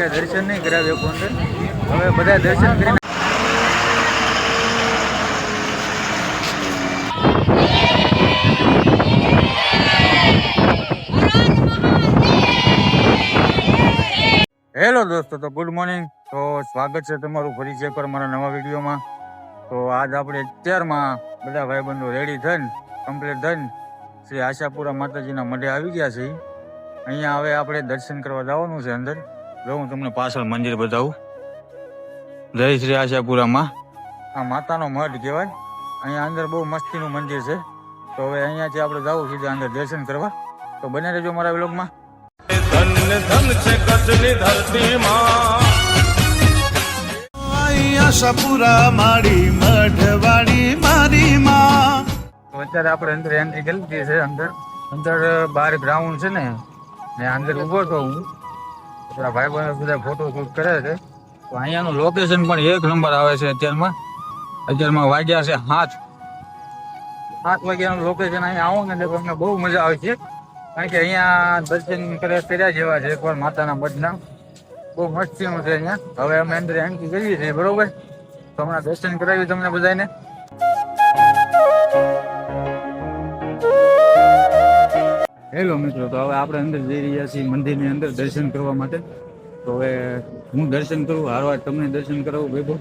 કઈ દર્શન નહીં કરાવ્યો અંદર. હવે બધા દર્શન કરીને હેલો દોસ્તો, તો ગુડ મોર્નિંગ. તો સ્વાગત છે તમારું ફરી એકવાર મારા નવા વિડીયોમાં. તો આજ આપણે અત્યારમાં બધા ભાઈબંધો રેડી થઈને કમ્પ્લીટ થઈને શ્રી આશાપુરા માતાજીના મઢે આવી ગયા છે. અહીંયા હવે આપણે દર્શન કરવા જવાનું છે અંદર. જો હું તમને પાછળ મંદિર બતાવું. જય શ્રી આશાપુરામાં. આ માતાનો મઢ કહેવાય. અહીંયા અંદર બહુ મસ્તીનું મંદિર છે. તો હવે અહીંયાથી આપણે જવું સીધા અંદર દર્શન કરવા. તો બને રહેજો મારા વ્લોગમાં. ધન્ય ધન છે કચ્છની ધરતીમાં. આશાપુરા માડી મઢવાડી મારી માં. તો અત્યારે આપણે અંદર એન્ટ્રી કરી છે. અંદર બહાર ગ્રાઉન્ડ છે ને અંદર ઉભો છો હું. આપણા ભાઈ બધા ફોટો શૂટ કરે છે. તો અહીંયાનું લોકેશન પણ એક નંબર આવે છે. અત્યારમાં વાગ્યા છે 7 વાગ્યાનું લોકેશન. અહીંયા આવો ને એટલે તમને બહુ મજા આવે છે. કારણ કે અહીંયા દર્શન કર્યા જેવા છે. એકવાર માતાના મઢના બહુ મસ્તીનું છે અહીંયા. હવે અમે અંદર એન્ટ્રી કરીએ છીએ, બરોબર. તો હમણાં દર્શન કરાવ્યું તમને બધાને. હેલો મિત્રો, તો હવે આપણે અંદર જઈ રહ્યા છીએ મંદિરની અંદર દર્શન કરવા માટે. તો હવે હું દર્શન કરું, હારવાર તમને દર્શન કરાવું ભેગો.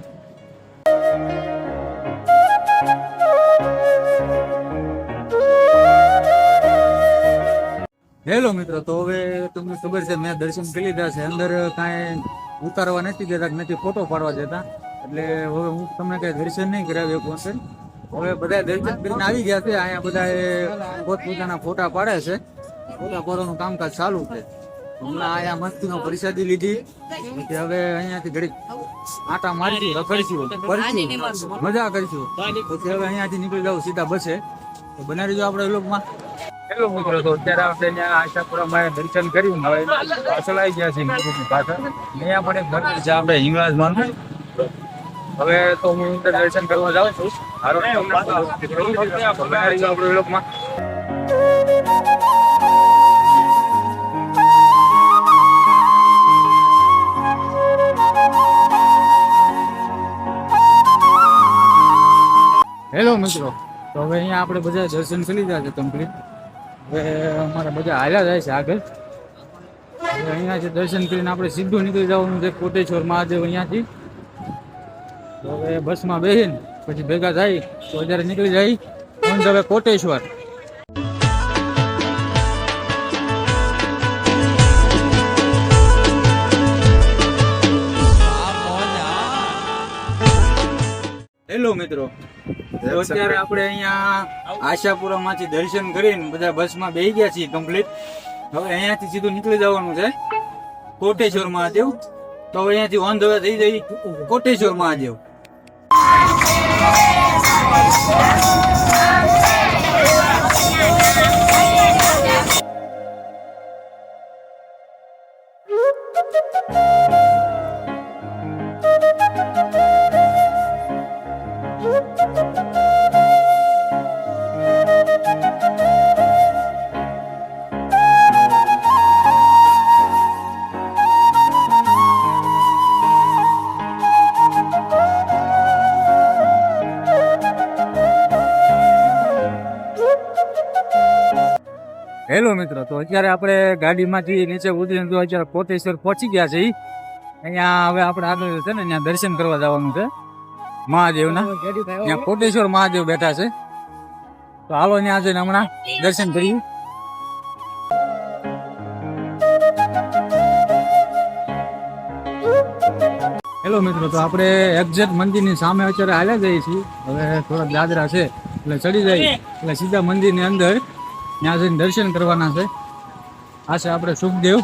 હેલો મિત્રો, તો હવે તમને ખબર છે મેં દર્શન કરી લીધા છે. અંદર કાંઈ ઉતારવા નથી દેતા, નથી ફોટો પાડવા દેતા. એટલે હવે હું તમને કઈ દર્શન નહીં કરાવી શકું અંદર. હવે બધા દર્શન કરીને આવી ગયા છે. અહીંયા બધા પોતપોતાના ફોટા પાડે છે. ફોટા પાડવાનું કામકાજ ચાલુ છે. હમણાં અહીંયા મસ્તીનો પ્રસાદી લીધી. હવે અહીંયાથી ઘડી આટા મારીશું, રખડીશું, મજા કરીશું. પછી હવે અહીંયાથી નીકળી જાવ સીધા બસે. તો બનાવી દો આપણે વ્લોગમાં. હેલો મિત્રો, તો અત્યારે આપણે ત્યાં આશાપુરામાં દર્શન કર્યું. હવે પાછળ આવી ગયા છીએ પાછળ. અહીંયા પણ એક મંદિર છે આપણે હિંગળાજમાં. હવે તો હું અંદર દર્શન કરવા જાઉં છું. આપણે વ્લોગમાં. હેલો મિત્રો, તો હવે અહીંયા આપણે બધા દર્શન કરી લીધા છે કમ્પ્લીટ. હવે અમારા બધા હાલ્યા જાય છે આગળ. હવે અહીંયાથી દર્શન કરીને આપણે સીધું નીકળી જવાનું છે કોટેશ્વર મહાદેવ અહીંયાથી. તો હવે બસમાં બેસીને પછી ભેગા થાય તો અત્યારે નીકળી જાય હવે કોટેશ્વર. હેલો મિત્રો, અત્યારે આપણે અહીંયા આશાપુરામાંથી દર્શન કરીને બધા બસમાં બેસી ગયા છીએ કમ્પ્લીટ. હવે અહીંયાથી સીધું નીકળી જવાનું છે કોટેશ્વર મહાદેવ. તો હવે અહીંયાથી ઓન ધ વે થઈ જઈ કોટેશ્વર મહાદેવ. હેલો મિત્રો, તો અત્યારે આપણે ગાડીમાંથી નીચે ઉતરીને તો અત્યારે કોટેશ્વર પહોંચી ગયા છે. અહીંયા હવે આપણે આગળ છે ને ત્યાં દર્શન કરવા જવાનું છે મહાદેવના. ત્યાં કોટેશ્વર મહાદેવ બેઠા છે. તો હાલો ત્યાં જઈને હમણાં દર્શન કરીએ. હેલો મિત્રો, તો આપણે એક્ઝેક્ટ મંદિરની સામે અત્યારે હાલ્યા જઈએ છીએ. હવે થોડાક દાદરા છે એટલે ચડી જાય એટલે સીધા મંદિરની અંદર ત્યાં જઈને દર્શન કરવાના છે. આ છે આપણે સુખદેવ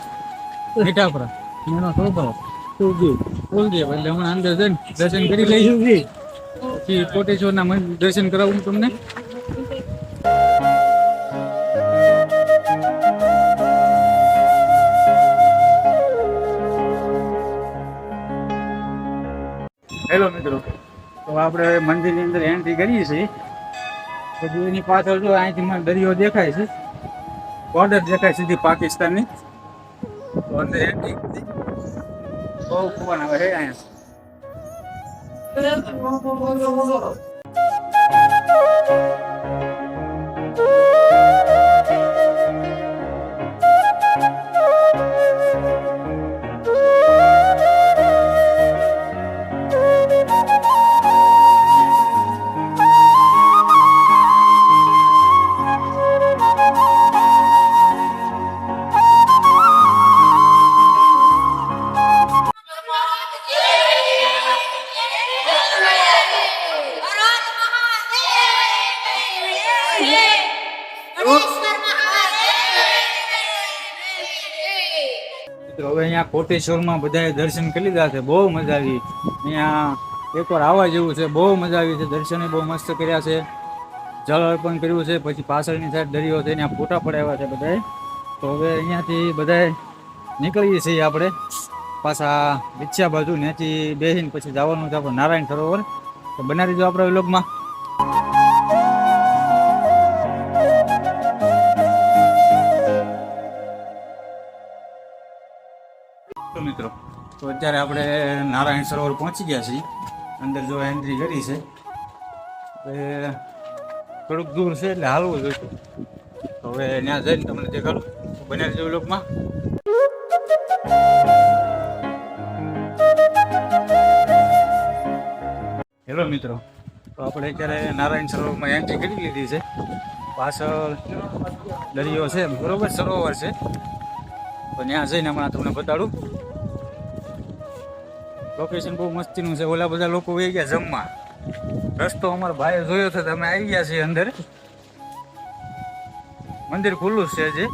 મીઠાપરા, એનો છોકરો કુલદેવ. એટલે હમણાં અંદર જઈને દર્શન કરી લઈશું. પછી કોટેશ્વરના દર્શન કરાવું તમને. હેલો મિત્રો, તો આપણે મંદિરની અંદર એન્ટ્રી કરીએ છીએ. પછી એની પાછળ જો અહીંથી મને દરિયો દેખાય છે, બોર્ડર દેખાય સીધી પાકિસ્તાનની. તો અંદર એન્ટ્રી બહુ પવન આવે છે અહીંયા. મિત્રો હવે અહીંયા કોટેશ્વરમાં બધાએ દર્શન કરી લીધા છે. બહુ મજા આવી. અહીંયા એકવાર આવવા જેવું છે. બહુ મજા આવી છે. દર્શન બહુ મસ્ત કર્યા છે. જળ અર્પણ કર્યું છે. પછી પાછળની સાઈડ દરિયો છે, ત્યાં ફોટા પડાવ્યા છે બધાએ. તો હવે અહીંયાથી બધાએ નીકળીએ છીએ આપણે પાછા વિછ્યા બાજુ. ત્યાંથી બેસીને પછી જવાનું છે આપણે નારાયણ સરોવર. તો બનાવી દીધું આપણા વ્લોગમાં. તો મિત્રો તો અત્યારે આપણે નારાયણ સરોવર પહોંચી ગયા છીએ. અંદર જો એન્ટ્રી કરી છે. હવે થોડુંક દૂર છે એટલે હાલવું જોઈએ. તો હવે ત્યાં જઈને તમને દેખાડું. બનાવી દેવું લોકમાં. હેલો મિત્રો, તો આપણે અત્યારે નારાયણ સરોવરમાં એન્ટ્રી કરી લીધી છે. પાછળ દરિયો છે, બરોબર સરોવર છે. તો ત્યાં જઈને હમણાં તમને બતાડું. લોકેશન બહુ મસ્તીનું છે. ઓલા બધા લોકો વહી ગયા જમવા. રસ્તો અમારા ભાઈએ જોયો તો અમે આવી ગયા છીએ અંદર. મંદિર ખુલ્લું છે, હજી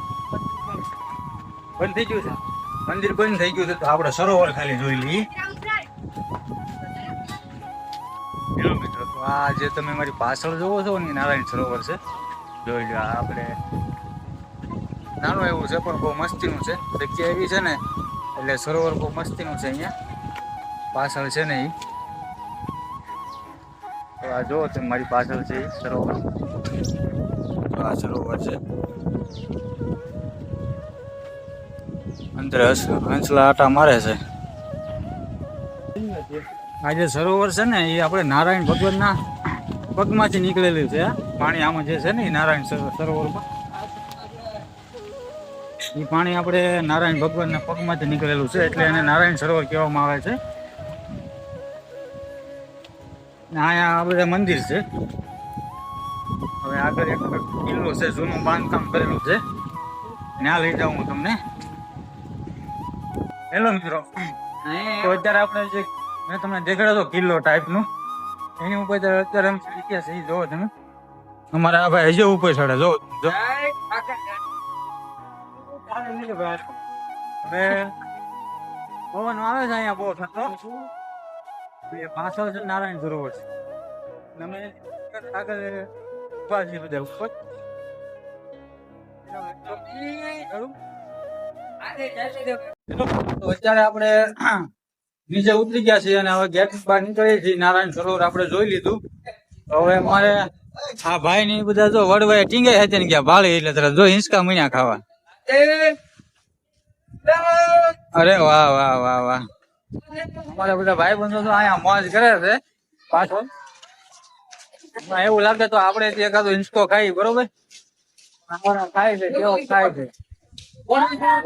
બંધ થઈ ગયું છે. મંદિર બંધ થઈ ગયું છે. તો આપણે સરોવર ખાલી જોઈ લઈએ. હેલો મિત્રો, તો આ જે તમે મારી પાછળ જોવો છો ને નારાયણ સરોવર છે. જોઈ લો. આપણે નાનું એવું છે પણ બહુ મસ્તીનું છે. જગ્યા એવી છે ને એટલે સરોવર બહુ મસ્તીનું છે. અહીંયા પાછળ છે ને એ તો આ જો તમે મારી પાછળ છે એ સરોવર. તો આ સરોવર છે. અંદર હંસલા આટા મારે છે. આ જે સરોવર છે ને એ આપણે નારાયણ ભગવાનના પગમાંથી નીકળેલું છે. પાણી આમાં જે છે ને એ નારાયણ સરોવરમાં એ પાણી આપણે નારાયણ ભગવાનના પગમાંથી નીકળેલું છે. એટલે એને નારાયણ સરોવર કહેવામાં આવે છે. અહીંયા આ બધા મંદિર છે. હવે આગળ એક કિલ્લો છે, જૂનું બાંધકામ કરેલું છે. ત્યાં લઈ જાઉં હું તમને. હેલો મિત્રો, તો અત્યારે આપણે જે મેં તમને દેખાડ્યો હતો કિલ્લો ટાઈપનું, એની ઉપર અત્યારે એમ ઇતિહાસ એ જોવો તમે. અમારા આ ભાઈ હજી ઉપર ચડે જો. હવે પવન આવે છે અહીંયા બહુ થતો. પાછળ છે નારાયણ સરોવર છે. અમે આગળ ઉભા છીએ બધા ઉપર. તો અત્યારે આપણે નીચે ઉતરી ગયા છીએ અને હવે ગેટ બહાર નીકળીએ છીએ. નારાયણ સરોવર આપણે જોઈ લીધું. હવે અમારે આ ભાઈ ને બધા જો વડવાય ટીંગાઈ હતી ને ગયા ભાળી એટલે તરત જો હિંચકા મીણા ખાવા. અરે વાહ વાહ વાહ વાહ. અમારા બધા ભાઈ બંધો તો અહીંયા મોજ કરે છે પાછળ. એવું લાગે તો આપણે એકાદો હિંચકો ખાઈ, બરોબર? અમારા ખાય છે, કેવો ખાય છે.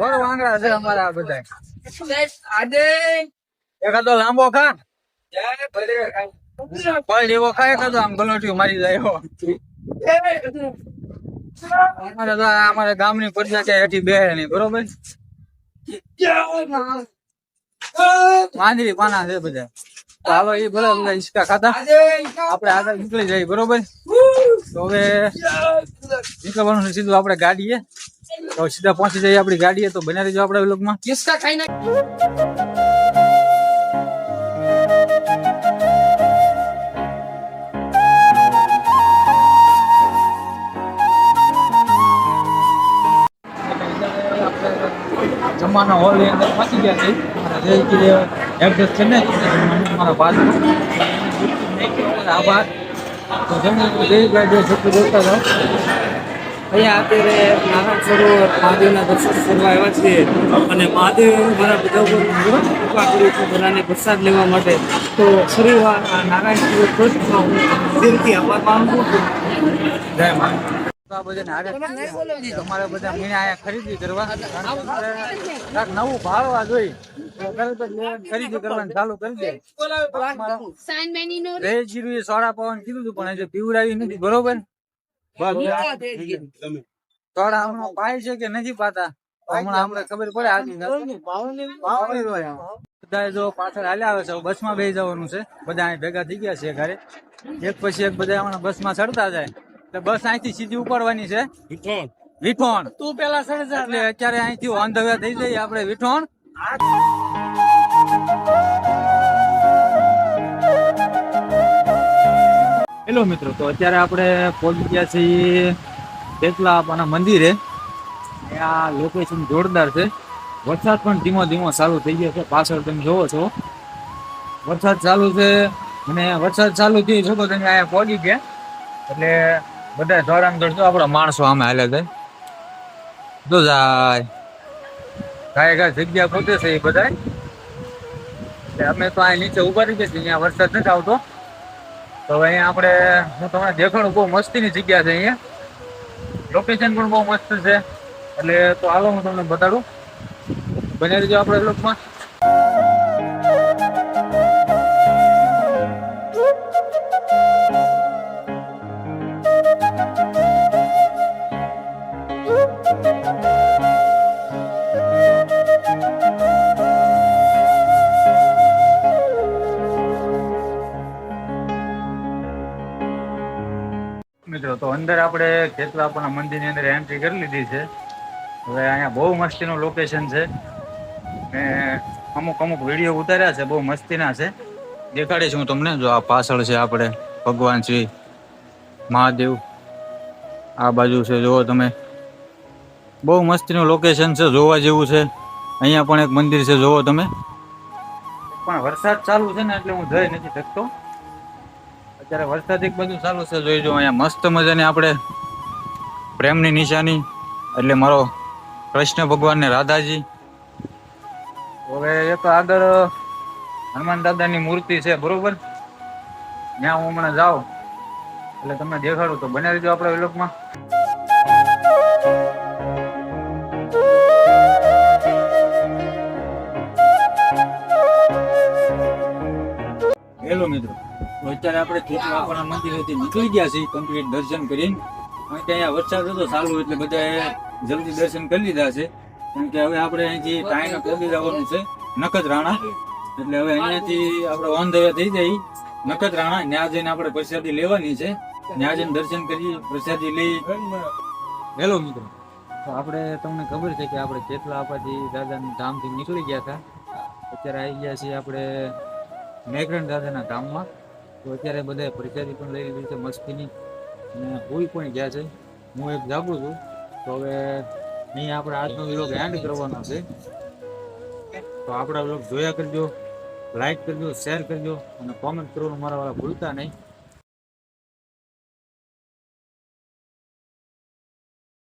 વર વાંગડા છે અમારા બધા. એકાદો લાંબો ખા, પલ એવો ખાય, એકાદો આમ ગલોટીઓ મારી જાય એવો. અમારે તો અમારા ગામની પ્રજા ક્યાંય હેઠી બે નહીં, બરોબર? માંદરી પાના છે બધા. તો હવે એ ભલે બધા હિંચકા ખાતા આપણે આગળ નીકળી જાય, બરોબર? તો હવે નીકળવાનું છે સીધું આપણે ગાડીએ. તો સીધા પહોંચી જઈએ આપણી ગાડીએ. તો બના રહેજો આપણા વ્લોગમાં. હિંચકા ખાઈને જમવાના હોલ ની અંદર પહોંચી ગયા છે. જે એડ્રેસ છે ને મારા બાજુ આભાર. તો જમી જઈ ગાડી જોતા જાઓ. અહીંયા અત્યારે નારાયણ સરોવર મહાદેવના દર્શન કરવા આવ્યા છીએ અને મહાદેવ મારા બધા ઉપર કૃપા કરી છે બધાને પ્રસાદ લેવા માટે. તો ફરી વાર આ નારાયણ સરોવર ટ્રસ્ટમાં હું દિલથી આભાર માનું છું. જય મા. તો આ બધાને હારે તમારે બધા મેં અહીંયા ખરીદી કરવા કારણ કે કાંઈક નવું ભાળવા જોઈ તો તરત જ ખરીદી કરવાનું ચાલુ કરી દે. રેજીરું સોડા પાવાનું કીધું હતું પણ હજુ પીવડાવી નથી. બરોબર સોડા હમણાં પાય છે કે નથી પાતા હમણાં હમણાં ખબર પડે બધા જો પાછળ હાલ્યા આવે છે. બસમાં બેસી જવાનું છે. બધા અહીં ભેગા થઈ ગયા છે ઘરે એક પછી એક બધા હમણાં બસમાં ચડતા જાય એટલે બસ અહીંથી સીધી ઉપાડવાની છે વિઠોણ. તું પેલા ચડે એટલે અત્યારે અહીંથી ઓન ધ વે થઈ જઈએ આપણે વિઠોણ. હેલો મિત્રો, તો અત્યારે આપણે પહોંચી ગયા છીએ કેટલા આપવાના મંદિરે. આ લોકેશન જોરદાર છે. વરસાદ પણ ધીમો ધીમો ચાલુ થઈ ગયો છે. પાછળ તમે જોવો છો વરસાદ ચાલુ છે અને વરસાદ ચાલુ થયો છો તો તમે અહીંયા પહોંચી ગયા એટલે બધા દોડાણ દોડતો આપણા માણસો આમે હાલે જાય તો જાય ગાય જગ્યા પોતે છે એ બધા. અમે તો અહીં નીચે ઉભા રહી ગયા છીએ. અહીંયા વરસાદ નથી આવતો તો અહીંયા આપણે હું તમને દેખાડું. બહુ મસ્તીની જગ્યા છે. અહીંયા લોકેશન પણ બહુ મસ્ત છે એટલે તો હાલો હું તમને બતાડું. બને રહીજો આપણે લોકમાં. મિત્રો તો અંદર આપણે ખેતલાપાના મંદિરની અંદર એન્ટ્રી કરી લીધી છે. હવે અહીંયા બહુ મસ્તીનું લોકેશન છે ને અમુક અમુક વિડીયો ઉતાર્યા છે બહુ મસ્તીના છે. દેખાડીશ હું તમને. જો આ પાછળ છે આપણે ભગવાન શ્રી મહાદેવ. આ બાજુ છે જુઓ તમે. બહુ મસ્તીનું લોકેશન છે જોવા જેવું છે. અહીંયા પણ એક મંદિર છે જોવો તમે. પણ વરસાદ ચાલુ છે ને એટલે હું જઈ નથી શકતો. અત્યારે વરસાદ એક બધું ચાલુ છે. જોઈજો અહીંયા મસ્ત મજાની આપણે પ્રેમની નિશાની એટલે મારો કૃષ્ણ ભગવાન ને રાધાજી. હવે એક આગળ હનુમાન દાદાની મૂર્તિ છે બરોબર. ત્યાં હું હમણાં જાઉં એટલે તમને દેખાડું તો બને રહેજો આપણે વ્લોગમાં. હેલો મિત્રો, અત્યારે આપણે ખેતલાપાના મંદિરેથી નીકળી ગયા છીએ કમ્પ્લીટ દર્શન કરીને. કારણ કે અહીંયા વરસાદ હતો ચાલુ એટલે બધાએ જલ્દી દર્શન કરી લીધા છે. કારણ કે હવે આપણે અહીંથી ટાઈને પહોંચી જવાનું છે નખત્રાણા. એટલે હવે અહીંયાથી આપણે ઓન ધ વે થઈ જઈએ નખત્રાણા. ત્યાં જઈને આપણે પ્રસાદી લેવાની છે. ત્યાં જઈને દર્શન કરી પ્રસાદી લઈ. હેલો મિત્રો, તો આપણે તમને ખબર છે કે આપણે ખેતલાપાથી દાદાની ધામથી નીકળી ગયા હતા. અત્યારે આવી ગયા છીએ આપણે મેઘરણ દાદાના ધામમાં. તો અત્યારે બધા પ્રસાદી પણ લઈ લીધી છે મસ્તીની અને હોઈ પણ ગયા છે. હું એક જાગું છું. તો હવે અહીંયા આપણે આજનો વ્લોગ એન્ડ કરવાનો છે. તો આપણા વ્લોગ જોયા કરજો, લાઈક કરજો, શેર કરજો અને કોમેન્ટ કરવાનું મારા વાળા ભૂલતા નહીં.